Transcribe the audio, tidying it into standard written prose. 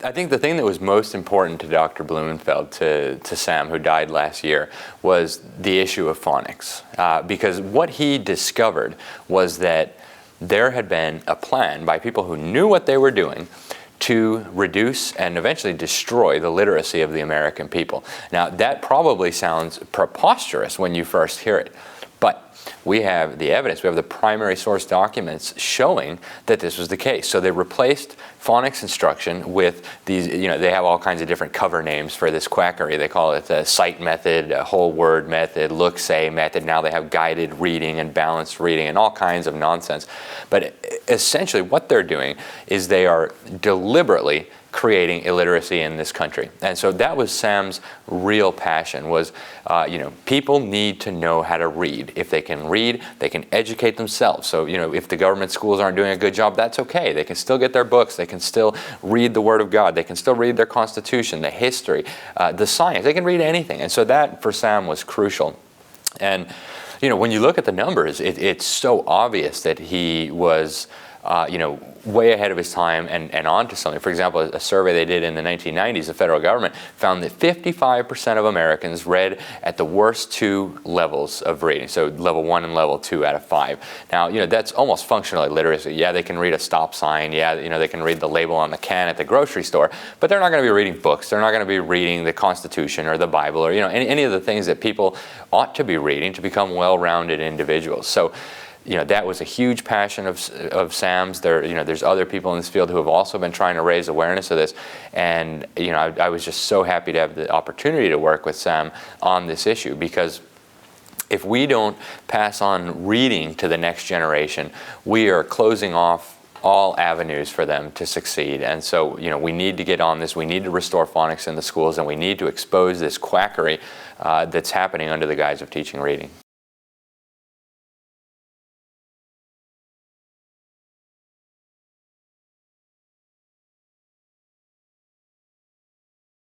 I think the thing that was most important to Dr. Blumenfeld, to Sam, who died last year, was the issue of phonics. Because what he discovered was that there had been a plan by people who knew what they were doing to reduce and eventually destroy the literacy of the American people. Now, that probably sounds preposterous when you first hear it, but we have the evidence, we have the primary source documents showing that this was the case. So they replaced phonics instruction with these, they have all kinds of different cover names for this quackery. They call it the sight method, a whole word method, look, say method. Now they have guided reading and balanced reading and all kinds of nonsense. But essentially what they're doing is they are deliberately creating illiteracy in this country. And so that was Sam's real passion, was, people need to know how to read. If they can read, they can educate themselves. So, if the government schools aren't doing a good job, that's okay. They can still get their books. They can still read the Word of God. They can still read their Constitution, the history, the science. They can read anything. And so that, for Sam, was crucial. And, when you look at the numbers, it's so obvious that he was way ahead of his time and on to something. For example, a survey they did in the 1990s, the federal government found that 55% of Americans read at the worst two levels of reading, so level 1 and level 2 out of 5. Now, that's almost functional illiteracy. Yeah, they can read a stop sign. Yeah, they can read the label on the can at the grocery store, but they're not going to be reading books. They're not going to be reading the Constitution or the Bible or, any of the things that people ought to be reading to become well-rounded individuals. So, that was a huge passion of Sam's. There's other people in this field who have also been trying to raise awareness of this. And, I was just so happy to have the opportunity to work with Sam on this issue, because if we don't pass on reading to the next generation, we are closing off all avenues for them to succeed. And so, we need to get on this. We need to restore phonics in the schools, and we need to expose this quackery that's happening under the guise of teaching reading.